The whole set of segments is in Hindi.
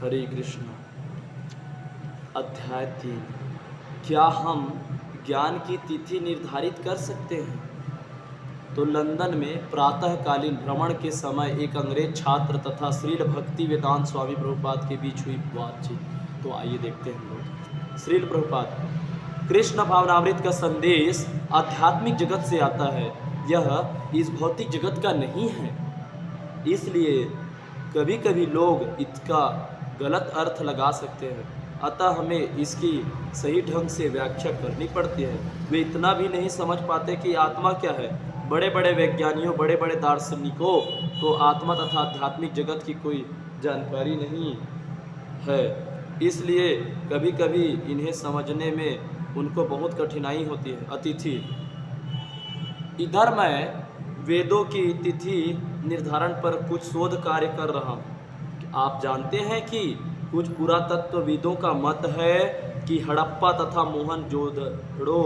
हरे कृष्ण। अध्याय 3। क्या हम ज्ञान की तिथि निर्धारित कर सकते हैं? तो लंदन में प्रातःकालीन भ्रमण के समय एक अंग्रेज छात्र तथा श्रील भक्ति वेदांत स्वामी प्रभुपाद के बीच हुई बातचीत। तो आइए देखते हैं हम लोग। श्रील प्रभुपाद, कृष्ण भावनामृत का संदेश आध्यात्मिक जगत से आता है, यह इस भौतिक जगत का नहीं है। इसलिए कभी कभी लोग इसका गलत अर्थ लगा सकते हैं, अतः हमें इसकी सही ढंग से व्याख्या करनी पड़ती है। वे इतना भी नहीं समझ पाते कि आत्मा क्या है। बड़े बड़े वैज्ञानिकों, बड़े बड़े दार्शनिकों को आत्मा तथा आध्यात्मिक जगत की कोई जानकारी नहीं है, इसलिए कभी कभी इन्हें समझने में उनको बहुत कठिनाई होती है। अतिथि, इधर मैं वेदों की तिथि निर्धारण पर कुछ शोध कार्य कर रहा हूँ। आप जानते हैं कि कुछ पुरातत्वविदों का मत है कि हड़प्पा तथा मोहनजोदड़ो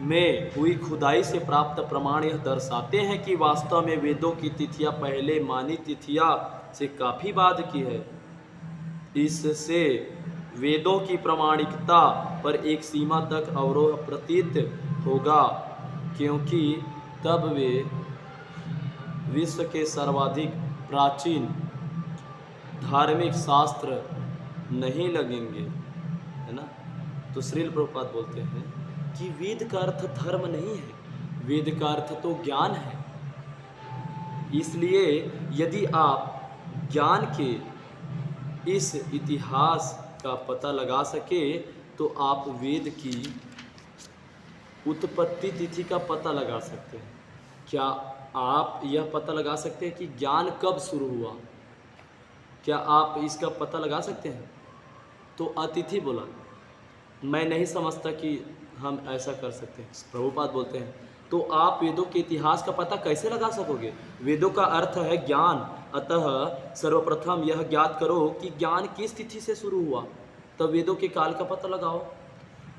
में हुई खुदाई से प्राप्त प्रमाण यह दर्शाते हैं कि वास्तव में वेदों की तिथियां पहले मानी तिथियां से काफ़ी बाद की है। इससे वेदों की प्रामाणिकता पर एक सीमा तक अवरोह प्रतीत होगा, क्योंकि तब वे विश्व के सर्वाधिक प्राचीन धार्मिक शास्त्र नहीं लगेंगे, है ना। तो श्रील प्रभुपाद बोलते हैं कि वेद का अर्थ धर्म नहीं है, वेद का अर्थ तो ज्ञान है। इसलिए यदि आप ज्ञान के इस इतिहास का पता लगा सके तो आप वेद की उत्पत्ति तिथि का पता लगा सकते हैं। क्या आप यह पता लगा सकते हैं कि ज्ञान कब शुरू हुआ? क्या आप इसका पता लगा सकते हैं? तो अतिथि बोला, मैं नहीं समझता कि हम ऐसा कर सकते हैं। प्रभुपाद बोलते हैं, तो आप वेदों के इतिहास का पता कैसे लगा सकोगे? वेदों का अर्थ है ज्ञान, अतः सर्वप्रथम यह ज्ञात करो कि ज्ञान किस तिथि से शुरू हुआ, तब वेदों के काल का पता लगाओ।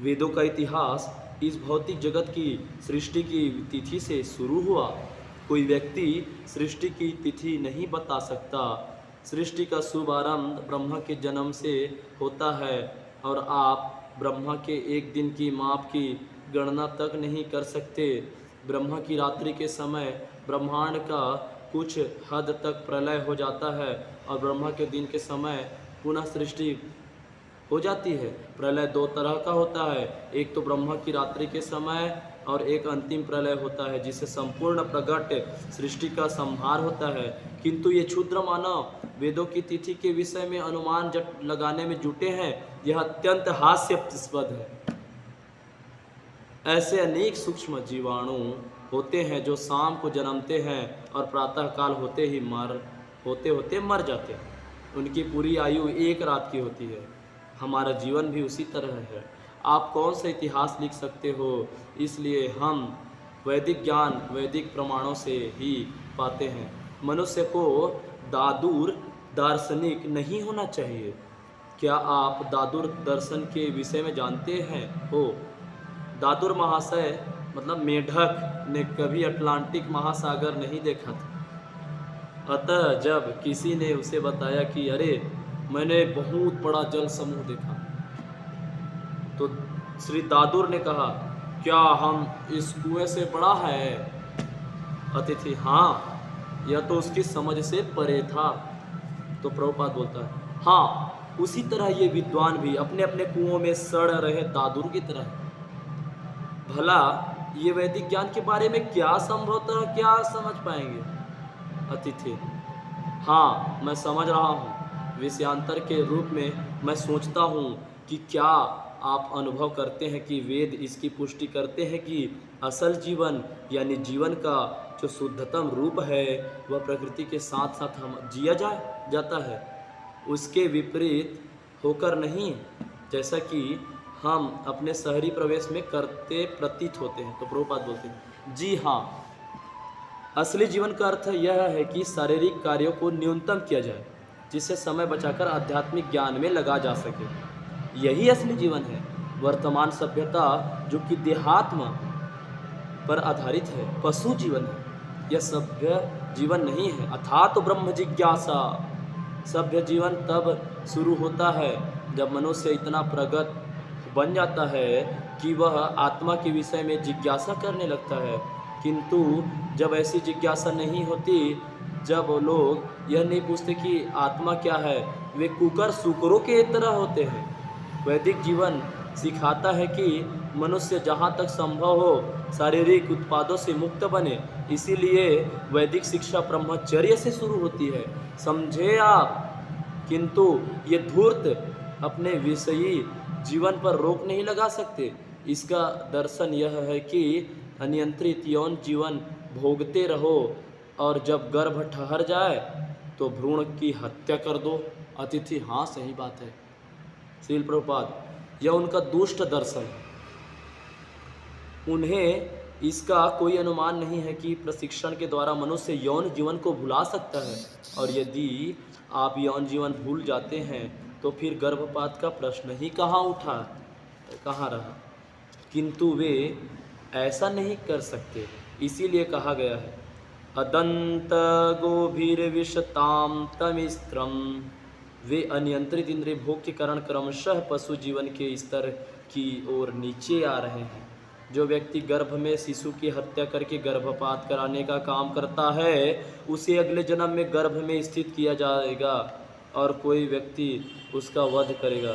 वेदों का इतिहास इस भौतिक जगत की सृष्टि की तिथि से शुरू हुआ। कोई व्यक्ति सृष्टि की तिथि नहीं बता सकता। सृष्टि का शुभारंभ ब्रह्मा के जन्म से होता है, और आप ब्रह्मा के एक दिन की माप की गणना तक नहीं कर सकते। ब्रह्मा की रात्रि के समय ब्रह्मांड का कुछ हद तक प्रलय हो जाता है, और ब्रह्मा के दिन के समय पुनः सृष्टि हो जाती है। प्रलय दो तरह का होता है, एक तो ब्रह्मा की रात्रि के समय, और एक अंतिम प्रलय होता है जिससे संपूर्ण प्रगट सृष्टि का संहार होता है। किंतु ये क्षुद्र मानव वेदों की तिथि के विषय में अनुमान लगाने में जुटे हैं, यह अत्यंत हास्यास्पद है। ऐसे अनेक सूक्ष्म जीवाणु होते हैं जो शाम को जन्मते हैं और प्रातःकाल होते ही होते मर जाते हैं। उनकी पूरी आयु एक रात की होती है। हमारा जीवन भी उसी तरह है। आप कौन सा इतिहास लिख सकते हो? इसलिए हम वैदिक ज्ञान वैदिक प्रमाणों से ही पाते हैं। मनुष्य को दादुर दार्शनिक नहीं होना चाहिए। क्या आप दादुर दर्शन के विषय में जानते हैं हो? दादुर महाशय मतलब मेढक ने कभी अटलांटिक महासागर नहीं देखा था। अतः जब किसी ने उसे बताया कि अरे मैंने बहुत बड़ा जल समूह देखा, तो श्री दादुर ने कहा, क्या हम इस कुएं से बड़ा है? अतिथि, हाँ, यह तो उसकी समझ से परे था। तो प्रभुपाद बोलता है, हाँ, उसी तरह ये विद्वान भी अपने अपने कुओं में सड़ रहे दादुर की तरह। भला ये वैदिक ज्ञान के बारे में क्या संभवतः क्या समझ पाएंगे? अतिथि, हाँ, मैं समझ रहा हूँ। विषयांतर के रूप में मैं सोचता हूँ कि क्या आप अनुभव करते हैं कि वेद इसकी पुष्टि करते हैं कि असल जीवन यानी जीवन का जो शुद्धतम रूप है वह प्रकृति के साथ साथ हम जिया जाता है, उसके विपरीत होकर नहीं, जैसा कि हम अपने शहरी प्रवेश में करते प्रतीत होते हैं। तो प्रभुपाद बोलते हैं, जी हाँ, असली जीवन का अर्थ यह है कि शारीरिक कार्यों को न्यूनतम किया जाए, जिससे समय बचाकर आध्यात्मिक ज्ञान में लगा जा सके। यही असली जीवन है। वर्तमान सभ्यता जो कि देहात्म पर आधारित है, पशु जीवन है, यह सभ्य जीवन नहीं है। अथात ब्रह्म जिज्ञासा, सभ्य जीवन तब शुरू होता है जब मनुष्य इतना प्रगत बन जाता है कि वह आत्मा के विषय में जिज्ञासा करने लगता है। किंतु जब ऐसी जिज्ञासा नहीं होती, जब लोग यह नहीं पूछते कि आत्मा क्या है, वे कुकर सूकरों के तरह होते हैं। वैदिक जीवन सिखाता है कि मनुष्य जहाँ तक संभव हो शारीरिक उत्पादों से मुक्त बने। इसीलिए वैदिक शिक्षा ब्रह्मचर्य से शुरू होती है, समझे आप। किंतु ये धूर्त अपने विषयी जीवन पर रोक नहीं लगा सकते। इसका दर्शन यह है कि अनियंत्रित यौन जीवन भोगते रहो और जब गर्भ ठहर जाए तो भ्रूण की हत्या कर दो। अतिथि: हाँ, सही बात है श्रील प्रभुपाद, यह उनका दुष्ट दर्शन है। उन्हें इसका कोई अनुमान नहीं है कि प्रशिक्षण के द्वारा मनुष्य यौन जीवन को भुला सकता है, और यदि आप यौन जीवन भूल जाते हैं तो फिर गर्भपात का प्रश्न ही कहाँ रहा। किंतु वे ऐसा नहीं कर सकते, इसीलिए कहा गया है अदंत गोभीर्विशताम तमिस्त्रम। वे अनियंत्रित इंद्रिय भोग के कारण क्रमशः पशु जीवन के स्तर की ओर नीचे आ रहे हैं। जो व्यक्ति गर्भ में शिशु की हत्या करके गर्भपात कराने का काम करता है, उसे अगले जन्म में गर्भ में स्थित किया जाएगा, और कोई व्यक्ति उसका वध करेगा।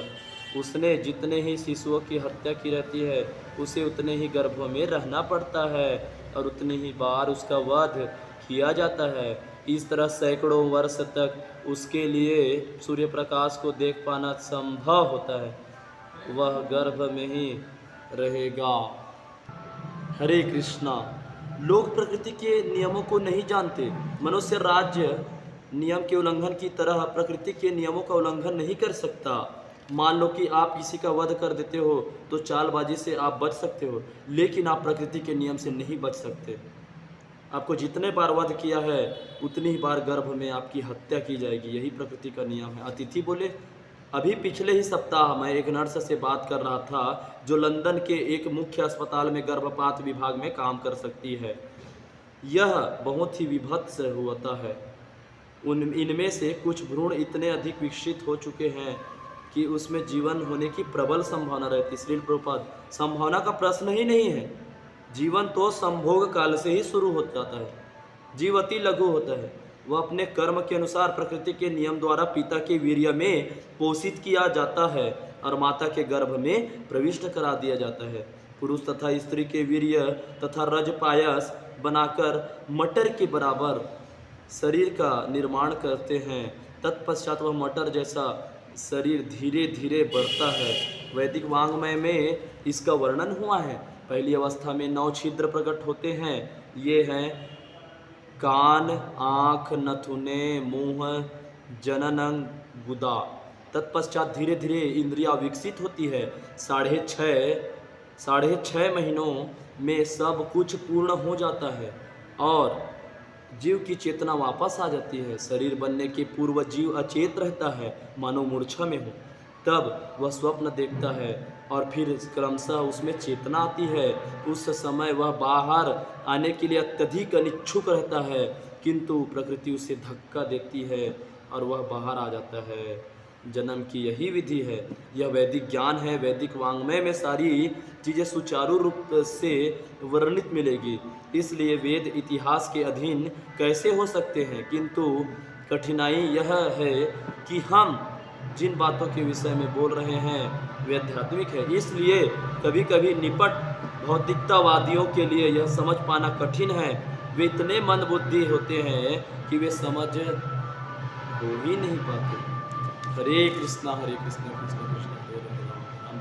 उसने जितने ही शिशुओं की हत्या की रहती है, उसे उतने ही गर्भ में रहना पड़ता है और उतनी ही बार उसका वध किया जाता है। इस तरह सैकड़ों वर्ष तक उसके लिए सूर्य प्रकाश को देख पाना संभव होता है, वह गर्भ में ही रहेगा। हरे कृष्णा। लोग प्रकृति के नियमों को नहीं जानते। मनुष्य राज्य नियम के उल्लंघन की तरह प्रकृति के नियमों का उल्लंघन नहीं कर सकता। मान लो कि आप किसी का वध कर देते हो तो चालबाजी से आप बच सकते हो, लेकिन आप प्रकृति के नियम से नहीं बच सकते। आपको जितने बार वध किया है उतनी ही बार गर्भ में आपकी हत्या की जाएगी, यही प्रकृति का नियम है। अतिथि बोले, अभी पिछले ही सप्ताह मैं एक नर्स से बात कर रहा था जो लंदन के एक मुख्य अस्पताल में गर्भपात विभाग में काम कर सकती है। यह बहुत ही विभत्स होता है। इनमें से कुछ भ्रूण इतने अधिक विकसित हो चुके हैं कि उसमें जीवन होने की प्रबल संभावना रहती। श्रील प्रभुपाद, संभावना का प्रश्न ही नहीं है। जीवन तो संभोग काल से ही शुरू हो जाता है। जीव अति लघु होता है, वह अपने कर्म के अनुसार प्रकृति के नियम द्वारा पिता के वीर्य में पोषित किया जाता है और माता के गर्भ में प्रविष्ट करा दिया जाता है। पुरुष तथा स्त्री के वीर्य तथा रज पायस बनाकर मटर के बराबर शरीर का निर्माण करते हैं। तत्पश्चात वह मटर जैसा शरीर धीरे धीरे बढ़ता है। वैदिक वाङ्मय में इसका वर्णन हुआ है। पहली अवस्था में 9 छिद्र प्रकट होते हैं। ये हैं कान, आँख, नथुने, मुँह, जननंग, गुदा। तत्पश्चात धीरे धीरे इंद्रियां विकसित होती है। साढ़े छः महीनों में सब कुछ पूर्ण हो जाता है और जीव की चेतना वापस आ जाती है। शरीर बनने के पूर्व जीव अचेत रहता है, मानो मूर्छा में हो। तब वह स्वप्न देखता है और फिर क्रमशः उसमें चेतना आती है। उस समय वह बाहर आने के लिए अत्यधिक अनिच्छुक रहता है, किंतु प्रकृति उसे धक्का देती है और वह बाहर आ जाता है। जन्म की यही विधि है। यह वैदिक ज्ञान है। वैदिक वाङ्मय में सारी चीज़ें सुचारू रूप से वर्णित मिलेगी। इसलिए वेद इतिहास के अधीन कैसे हो सकते हैं, किंतु कठिनाई यह है कि हम जिन बातों के विषय में बोल रहे हैं वे आध्यात्मिक है। इसलिए कभी कभी निपट भौतिकतावादियों के लिए यह समझ पाना कठिन है। वे इतने मंदबुद्धि होते हैं कि वे समझ हो ही नहीं पाते। हरे कृष्णा कृष्ण कृष्ण हरे हरे राम राम।